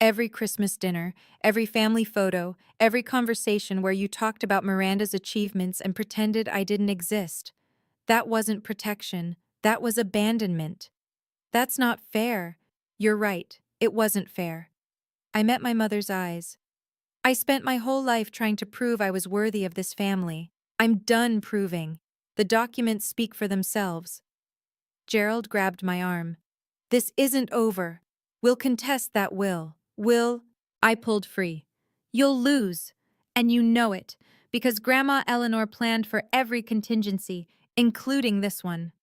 Every Christmas dinner, every family photo, every conversation where you talked about Miranda's achievements and pretended I didn't exist. That wasn't protection. That was abandonment. That's not fair. You're right. It wasn't fair. I met my mother's eyes. I spent my whole life trying to prove I was worthy of this family. I'm done proving. The documents speak for themselves. Gerald grabbed my arm. This isn't over. We'll contest that will. I pulled free. You'll lose. And you know it, because Grandma Eleanor planned for every contingency, including this one.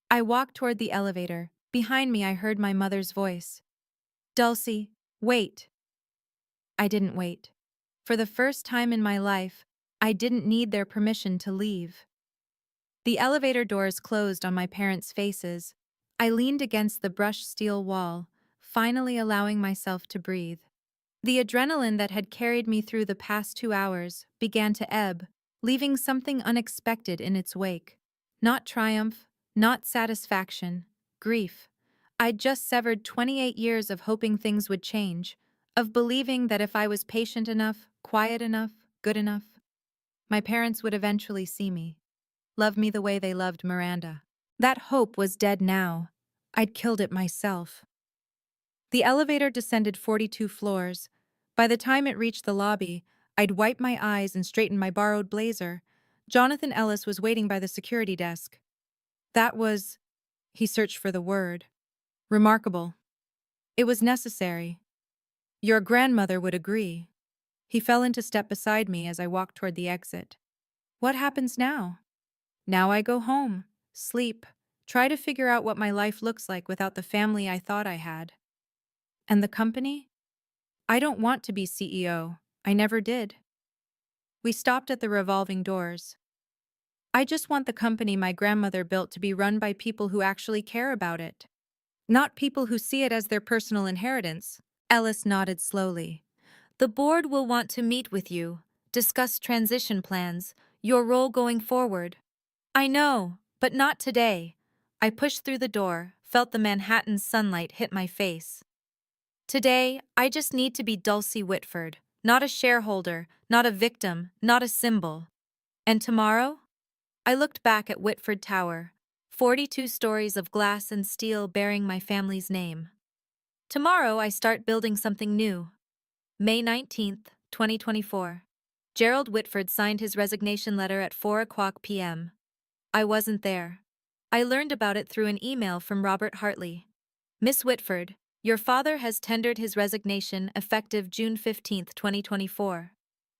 I walked toward the elevator. Behind me, I heard my mother's voice. Dulcie, wait. I didn't wait. For the first time in my life, I didn't need their permission to leave. The elevator doors closed on my parents' faces. I leaned against the brushed steel wall, finally allowing myself to breathe. The adrenaline that had carried me through the past 2 hours began to ebb, leaving something unexpected in its wake. Not triumph, not satisfaction, grief. I'd just severed 28 years of hoping things would change, of believing that if I was patient enough, quiet enough, good enough, my parents would eventually see me, love me the way they loved Miranda. That hope was dead now. I'd killed it myself. The elevator descended 42 floors. By the time it reached the lobby, I'd wiped my eyes and straightened my borrowed blazer. Jonathan Ellis was waiting by the security desk. That was, he searched for the word, remarkable. It was necessary. Your grandmother would agree. He fell into step beside me as I walked toward the exit. What happens now? Now I go home, sleep, try to figure out what my life looks like without the family I thought I had. And the company? I don't want to be CEO. I never did. We stopped at the revolving doors. I just want the company my grandmother built to be run by people who actually care about it. Not people who see it as their personal inheritance. Ellis nodded slowly. The board will want to meet with you, discuss transition plans, your role going forward. I know, but not today. I pushed through the door, felt the Manhattan sunlight hit my face. Today, I just need to be Dulcie Whitford, not a shareholder, not a victim, not a symbol. And tomorrow? I looked back at Whitford Tower, 42 stories of glass and steel bearing my family's name. Tomorrow, I start building something new. May 19th, 2024. Gerald Whitford signed his resignation letter at 4 p.m. I wasn't there. I learned about it through an email from Robert Hartley. Miss Whitford, your father has tendered his resignation effective June 15th, 2024.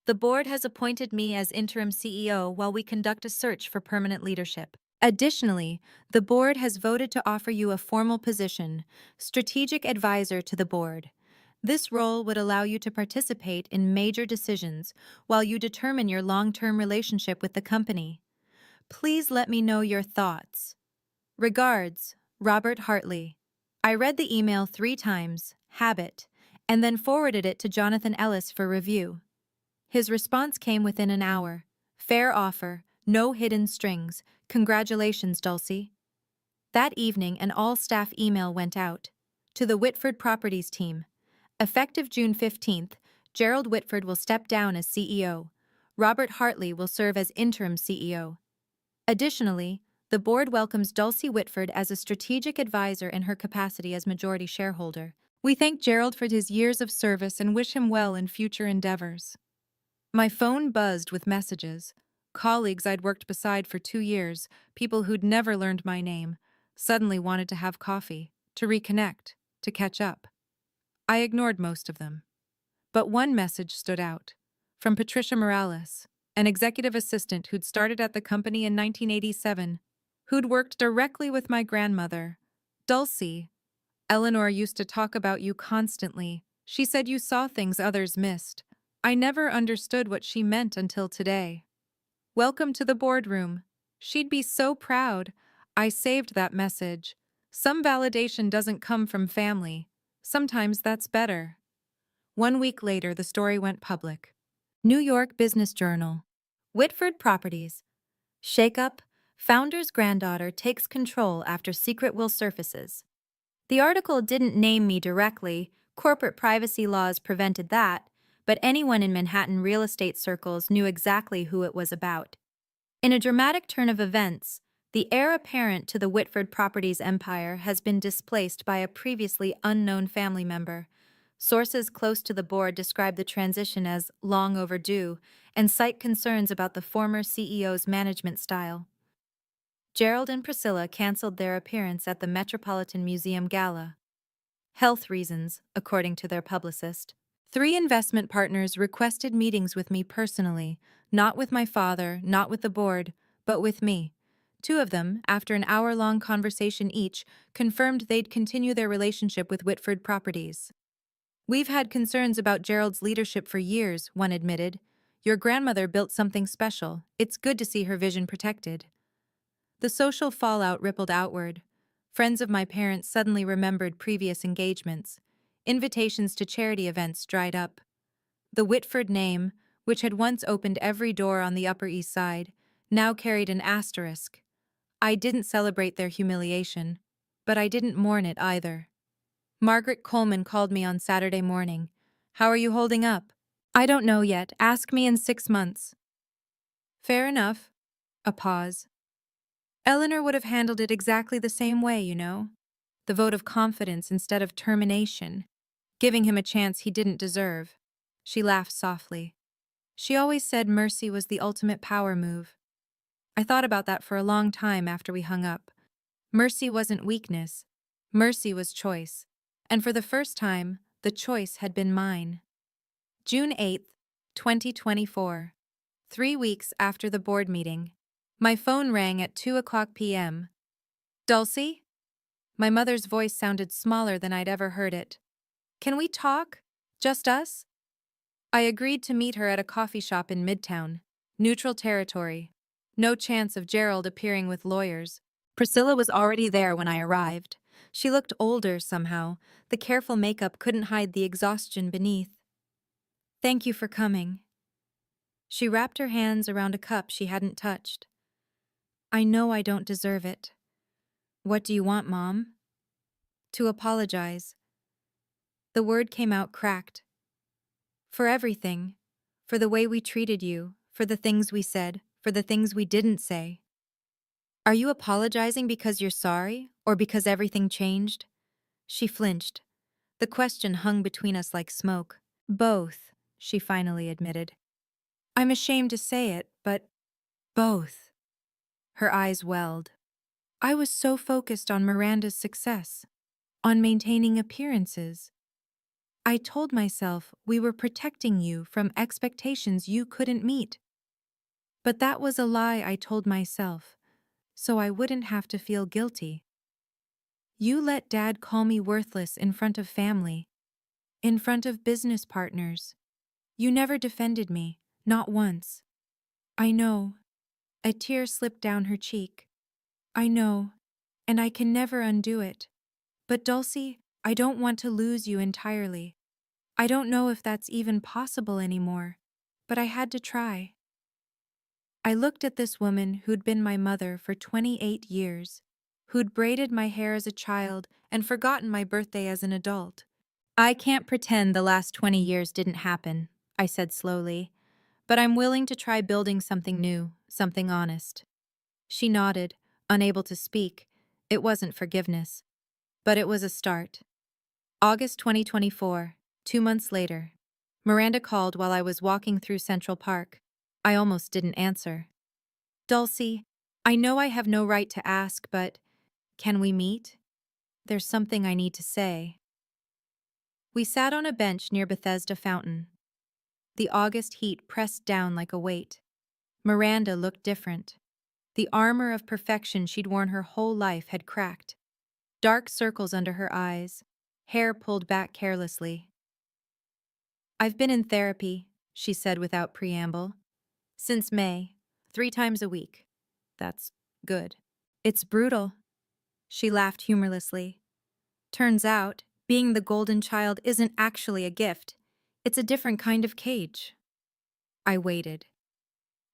The board has appointed me as interim CEO while we conduct a search for permanent leadership. Additionally, the board has voted to offer you a formal position, strategic advisor to the board. This role would allow you to participate in major decisions while you determine your long-term relationship with the company. Please let me know your thoughts. Regards, Robert Hartley. I read the email 3 times, habit, and then forwarded it to Jonathan Ellis for review. His response came within an hour. Fair offer, no hidden strings. Congratulations, Dulcie. That evening, an all-staff email went out to the Whitford Properties team. Effective June 15th, Gerald Whitford will step down as CEO. Robert Hartley will serve as interim CEO. Additionally, the board welcomes Dulcie Whitford as a strategic advisor in her capacity as majority shareholder. We thank Gerald for his years of service and wish him well in future endeavors. My phone buzzed with messages. Colleagues I'd worked beside for 2 years, people who'd never learned my name, suddenly wanted to have coffee, to reconnect, to catch up. I ignored most of them. But one message stood out. From Patricia Morales, an executive assistant who'd started at the company in 1987, who'd worked directly with my grandmother. Dulcie, Eleanor used to talk about you constantly. She said you saw things others missed. I never understood what she meant until today. Welcome to the boardroom. She'd be so proud. I saved that message. Some validation doesn't come from family. Sometimes that's better. 1 week later, the story went public. New York Business Journal. Whitford Properties. Shakeup. Founder's granddaughter takes control after secret will surfaces. The article didn't name me directly. Corporate privacy laws prevented that, but anyone in Manhattan real estate circles knew exactly who it was about. In a dramatic turn of events, the heir apparent to the Whitford Properties empire has been displaced by a previously unknown family member. Sources close to the board describe the transition as long overdue and cite concerns about the former CEO's management style. Gerald and Priscilla canceled their appearance at the Metropolitan Museum Gala. Health reasons, according to their publicist. 3 investment partners requested meetings with me personally, not with my father, not with the board, but with me. 2 of them, after an hour-long conversation each, confirmed they'd continue their relationship with Whitford Properties. We've had concerns about Gerald's leadership for years, one admitted. Your grandmother built something special. It's good to see her vision protected. The social fallout rippled outward. Friends of my parents suddenly remembered previous engagements. Invitations to charity events dried up. The Whitford name, which had once opened every door on the Upper East Side, now carried an asterisk. I didn't celebrate their humiliation, but I didn't mourn it either. Margaret Coleman called me on Saturday morning. How are you holding up? I don't know yet. Ask me in 6 months. Fair enough. A pause. Eleanor would have handled it exactly the same way, you know. The vote of confidence instead of termination, giving him a chance he didn't deserve. She laughed softly. She always said mercy was the ultimate power move. I thought about that for a long time after we hung up. Mercy wasn't weakness. Mercy was choice. And for the first time, the choice had been mine. June 8th, 2024. 3 weeks after the board meeting. My phone rang at 2 p.m. Dulcie? My mother's voice sounded smaller than I'd ever heard it. Can we talk? Just us? I agreed to meet her at a coffee shop in Midtown. Neutral territory. No chance of Gerald appearing with lawyers. Priscilla was already there when I arrived. She looked older somehow. The careful makeup couldn't hide the exhaustion beneath. Thank you for coming. She wrapped her hands around a cup she hadn't touched. I know I don't deserve it. What do you want, Mom? To apologize. The word came out cracked. For everything. For the way we treated you, for the things we said, for the things we didn't say. Are you apologizing because you're sorry, or because everything changed? She flinched. The question hung between us like smoke. Both, she finally admitted. I'm ashamed to say it, but both. Her eyes welled. I was so focused on Miranda's success, on maintaining appearances. I told myself we were protecting you from expectations you couldn't meet. But that was a lie I told myself, so I wouldn't have to feel guilty. You let Dad call me worthless in front of family, in front of business partners. You never defended me, not once. I know. A tear slipped down her cheek. I know, and I can never undo it. But Dulcie, I don't want to lose you entirely. I don't know if that's even possible anymore, but I had to try. I looked at this woman who'd been my mother for 28 years, who'd braided my hair as a child and forgotten my birthday as an adult. I can't pretend the last 20 years didn't happen, I said slowly, but I'm willing to try building something new, something honest. She nodded, unable to speak. It wasn't forgiveness, but it was a start. August 2024, 2 months later. Miranda called while I was walking through Central Park. I almost didn't answer. Dulcie, I know I have no right to ask, but can we meet? There's something I need to say. We sat on a bench near Bethesda Fountain. The August heat pressed down like a weight. Miranda looked different. The armor of perfection she'd worn her whole life had cracked. Dark circles under her eyes, hair pulled back carelessly. I've been in therapy, she said without preamble. Since May, 3 times a week. That's good. It's brutal. She laughed humorlessly. Turns out, being the golden child isn't actually a gift. It's a different kind of cage. I waited.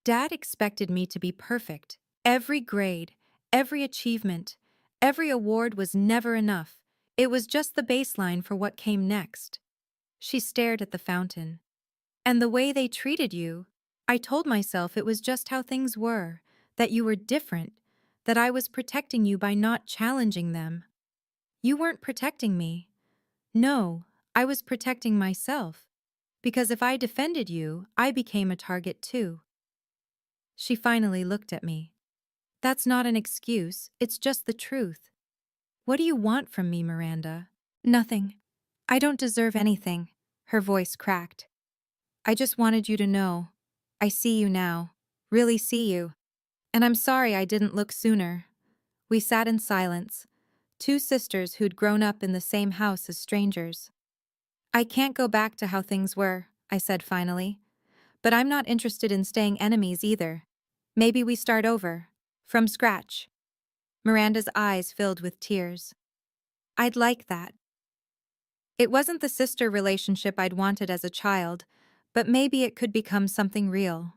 Dad expected me to be perfect. Every grade, every achievement, every award was never enough. It was just the baseline for what came next. She stared at the fountain. And the way they treated you, I told myself it was just how things were, that you were different, that I was protecting you by not challenging them. You weren't protecting me. No, I was protecting myself. Because if I defended you, I became a target too. She finally looked at me. That's not an excuse, it's just the truth. What do you want from me, Miranda? Nothing. I don't deserve anything. Her voice cracked. I just wanted you to know. I see you now. Really see you. And I'm sorry I didn't look sooner. We sat in silence, two sisters who'd grown up in the same house as strangers. I can't go back to how things were, I said finally. But I'm not interested in staying enemies either. Maybe we start over. From scratch. Miranda's eyes filled with tears. I'd like that. It wasn't the sister relationship I'd wanted as a child, but maybe it could become something real.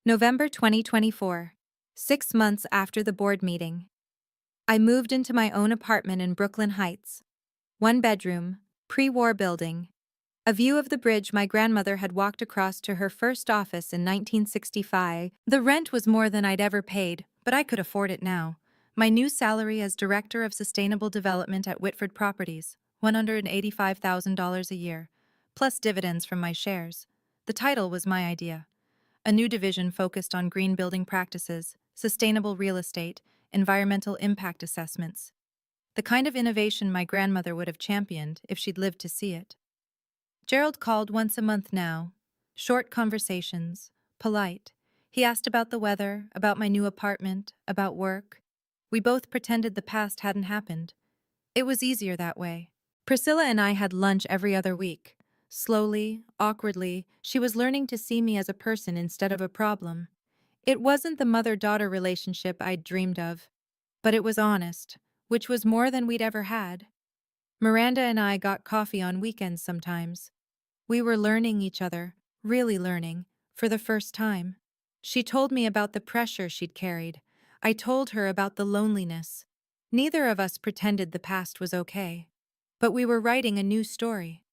November 2024, 6 months after the board meeting. I moved into my own apartment in Brooklyn Heights. 1 bedroom, pre-war building. A view of the bridge my grandmother had walked across to her first office in 1965. The rent was more than I'd ever paid, but I could afford it now. My new salary as Director of Sustainable Development at Whitford Properties, $185,000 a year, plus dividends from my shares. The title was my idea. A new division focused on green building practices, sustainable real estate, environmental impact assessments. The kind of innovation my grandmother would have championed if she'd lived to see it. Gerald called once a month now. Short conversations, polite. He asked about the weather, about my new apartment, about work. We both pretended the past hadn't happened. It was easier that way. Priscilla and I had lunch every other week. Slowly, awkwardly, she was learning to see me as a person instead of a problem. It wasn't the mother-daughter relationship I'd dreamed of, but it was honest, which was more than we'd ever had. Miranda and I got coffee on weekends sometimes. We were learning each other, really learning, for the first time. She told me about the pressure she'd carried. I told her about the loneliness. Neither of us pretended the past was okay. but we were writing a new story.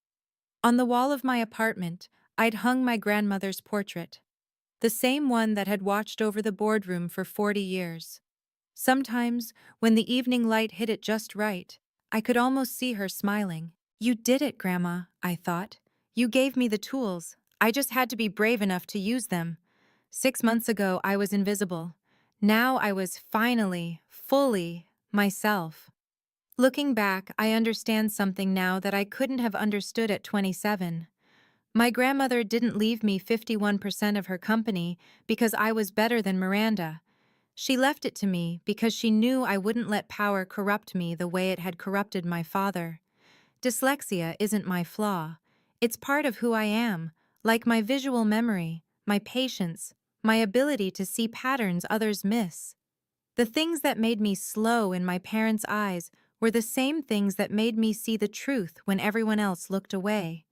On the wall of my apartment, I'd hung my grandmother's portrait, the same one that had watched over the boardroom for 40 years. Sometimes, when the evening light hit it just right, I could almost see her smiling. "You did it, Grandma," I thought. "You gave me the tools. I just had to be brave enough to use them. 6 months ago, I was invisible. Now I was finally, fully, myself." Looking back, I understand something now that I couldn't have understood at 27. My grandmother didn't leave me 51% of her company because I was better than Miranda. She left it to me because she knew I wouldn't let power corrupt me the way it had corrupted my father. Dyslexia isn't my flaw. It's part of who I am, like my visual memory, my patience, my ability to see patterns others miss. The things that made me slow in my parents' eyes were the same things that made me see the truth when everyone else looked away.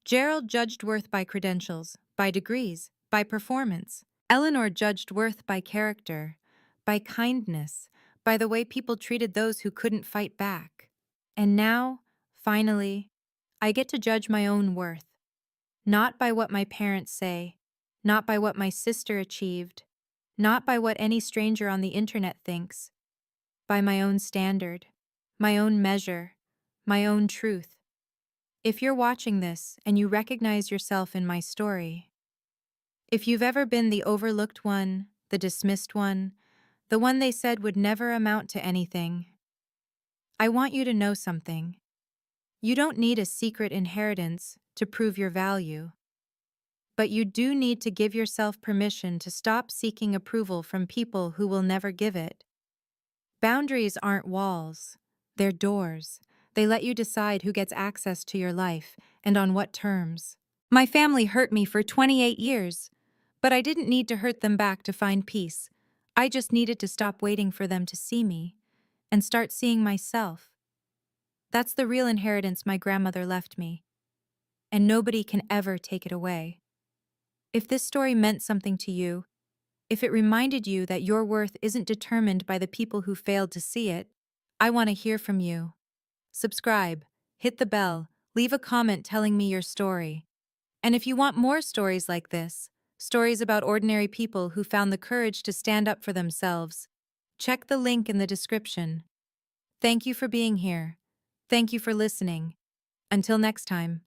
Gerald judged worth by credentials, by degrees, by performance. Eleanor judged worth by character, by kindness, by the way people treated those who couldn't fight back. And now, finally, I get to judge my own worth, not by what my parents say, not by what my sister achieved, not by what any stranger on the internet thinks, by my own standard, my own measure, my own truth. If you're watching this and you recognize yourself in my story, if you've ever been the overlooked one, the dismissed one, the one they said would never amount to anything, I want you to know something. You don't need a secret inheritance to prove your value. But you do need to give yourself permission to stop seeking approval from people who will never give it. Boundaries aren't walls, they're doors. They let you decide who gets access to your life and on what terms. My family hurt me for 28 years, but I didn't need to hurt them back to find peace. I just needed to stop waiting for them to see me and start seeing myself. That's the real inheritance my grandmother left me, and nobody can ever take it away. If this story meant something to you, if it reminded you that your worth isn't determined by the people who failed to see it, I want to hear from you. Subscribe, hit the bell, leave a comment telling me your story. And if you want more stories like this, stories about ordinary people who found the courage to stand up for themselves, check the link in the description. Thank you for being here. Thank you for listening. Until next time.